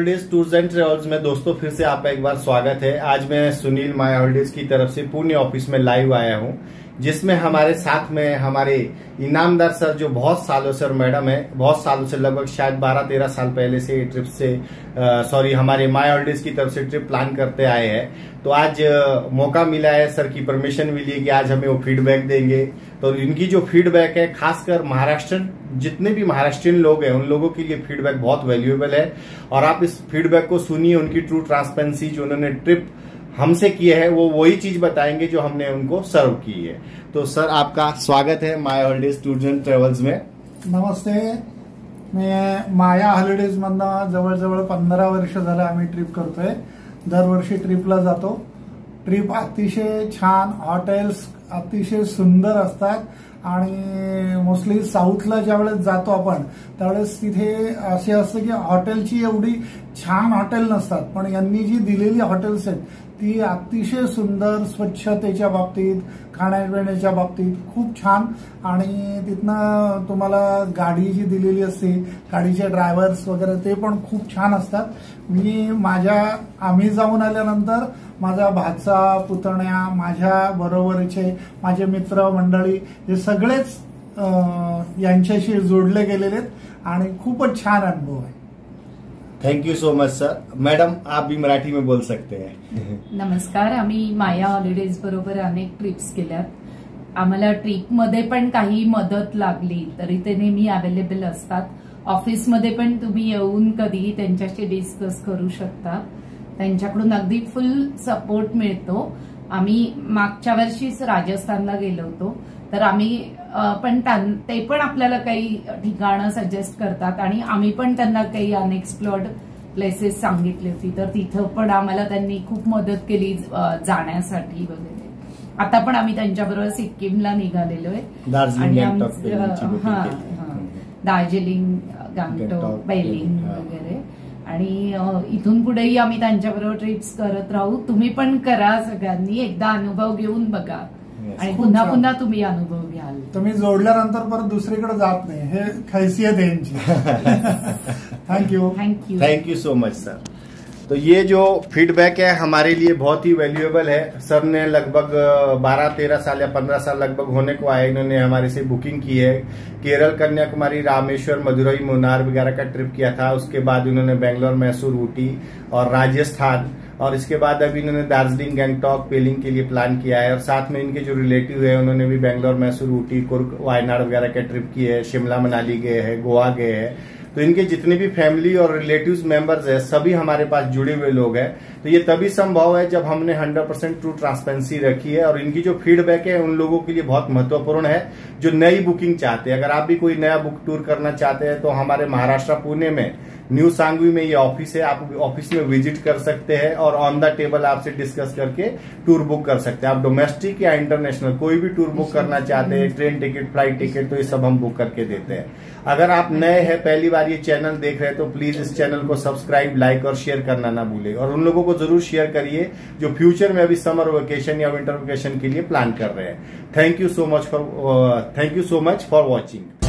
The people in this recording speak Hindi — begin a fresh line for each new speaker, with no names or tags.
हॉलिडेज टूर्स एंड ट्रेवल्स में दोस्तों फिर से आपका एक बार स्वागत है। आज मैं सुनील माय हॉलिडेज की तरफ से पुणे ऑफिस में लाइव आया हूं, जिसमें हमारे साथ में हमारे इनामदार सर जो बहुत सालों से और मैडम है, बहुत सालों से लगभग शायद 12-13 साल पहले से ट्रिप से हमारे माय हॉलिडेज की तरफ से ट्रिप प्लान करते आए हैं। तो आज मौका मिला है, सर की परमिशन मिली है कि आज हमें वो फीडबैक देंगे। तो इनकी जो फीडबैक है, खासकर महाराष्ट्र जितने भी महाराष्ट्रियन लोग हैं उन लोगों के लिए फीडबैक बहुत वैल्यूएबल है। और आप इस फीडबैक को सुनिए, उनकी ट्रू ट्रांसपेरेंसी जो उन्होंने ट्रिप हमसे किए है वो वही चीज बताएंगे जो हमने उनको सर्व की है। तो सर आपका स्वागत है my holidays tours and travels में।
नमस्ते, मी माया हॉलिडेज मधनं जवळजवळ 15 वर्ष झालं आम्ही ट्रिप करतोय। दरवर्षी ट्रिपला जातो। ट्रिप अतिशय छान, हॉटेल्स अतिशय सुंदर असतात आणि मोस्टली साऊथला ज्यावेळेस जातो आपण त्यावेळेस तिथे असे असतं की हॉटेलची एवढी छान हॉटेल नसतात, पण यांनी जी दिलेली हॉटेल्स आहेत ती अतिशय सुंदर, स्वच्छतेच्या बाबतीत, खाण्यापिण्याच्या बाबतीत खूप छान। आणि तिथनं तुम्हाला गाडी जी दिलेली असते, गाडीचे ड्रायव्हर्स वगैरे ते पण खूप छान असतात। आम्ही जाऊन आल्यानंतर माझा भाचा, पुतण्या, माझ्या बरोबरचे माझे मित्र मंडळी हे सगळेच यांच्याशी जोडले गेलेले आहेत आणि खूपच छान अनुभव आहे।
Thank you so much sir. Madam आप भी मराठी में बोल सकते हैं।
नमस्कार, आम्ही माया हॉलिडेज बरोबर अनेक ट्रिप्स केल्यात। आम्हाला ट्रिपमध्ये पण काही मदत लागली तरी ते नेहमी अवेलेबल असतात। ऑफिसमध्ये पण तुम्ही येऊन कधीही त्यांच्याशी डिस्कस करू शकता, त्यांच्याकडून अगदी फुल सपोर्ट मिळतो। आम्ही मागच्या वर्षीच राजस्थानला गेलो होतो, तर आम्ही ते पण आपल्याला काही ठिकाणं सजेस्ट करतात आणि आम्ही पण त्यांना काही अनएक्सप्लोर्ड प्लेसेस सांगितली होती, तर तिथं पण आम्हाला त्यांनी खूप मदत केली जाण्यासाठी वगैरे। आता पण आम्ही त्यांच्याबरोबर सिक्कीमला निघालेलो आहे आणि दार्जिलिंग, गंगटोक, बेलिंग वगैरे। आणि इथून पुढेही आम्ही त्यांच्याबरोबर ट्रिप्स करत राहू। तुम्ही पण करा, सगळ्यांनी एकदा अनुभव घेऊन बघा आणि पुन्हा पुन्हा तुम्ही अनुभव घ्याल।
तुम्ही जोडल्यानंतर परत दुसरीकडे जात नाही, हे खासियत आहे यांची।
Thank you so much sir. तो ये जो फीडबैक है हमारे लिए बहुत ही वैल्यूएबल है। सर ने लगभग 12-13 साल या 15 साल लगभग होने को आए, इन्होंने हमारे से बुकिंग की है। केरल, कन्याकुमारी, रामेश्वर, मदुरई, मुन्नार वगैरह का ट्रिप किया था। उसके बाद उन्होंने बेंगलोर, मैसूर, ऊटी और राजस्थान, और इसके बाद अभी इन्होंने दार्जिलिंग, गंगटोक, पेलिंग के लिए प्लान किया है। और साथ में इनके जो रिलेटिव है उन्होंने भी बेंगलोर, मैसूर, ऊटी, कुर्ग, वायनाड वगैरह के ट्रिप किए हैं। शिमला, मनाली गए हैं, गोवा गए हैं। तो इनके जितने भी फैमिली और रिलेटिव्स मेंबर्स हैं सभी हमारे पास जुड़े हुए लोग हैं। तो ये तभी संभव है जब हमने 100% ट्रू ट्रांसपेरेंसी रखी है। और इनकी जो फीडबैक है उन लोगों के लिए बहुत महत्वपूर्ण है जो नई बुकिंग चाहते हैं। अगर आप भी कोई नया बुक टूर करना चाहते हैं तो हमारे महाराष्ट्र पुणे में न्यू सांगवी में ये ऑफिस है, आप ऑफिस में विजिट कर सकते हैं और ऑन द टेबल आपसे डिस्कस करके टूर बुक कर सकते हैं। आप डोमेस्टिक या इंटरनेशनल कोई भी टूर बुक करना चाहते हैं, ट्रेन टिकट, फ्लाइट टिकट, तो ये सब हम बुक करके देते हैं। अगर आप नए हैं, पहली बार ये चैनल देख रहे हैं, तो प्लीज इस चैनल को सब्सक्राइब, लाइक और शेयर करना ना भूलें। और उन लोगों को जरूर शेयर करिए जो फ्यूचर में अभी समर वेकेशन या विंटर वेकेशन के लिए प्लान कर रहे हैं। Thank you so much for watching.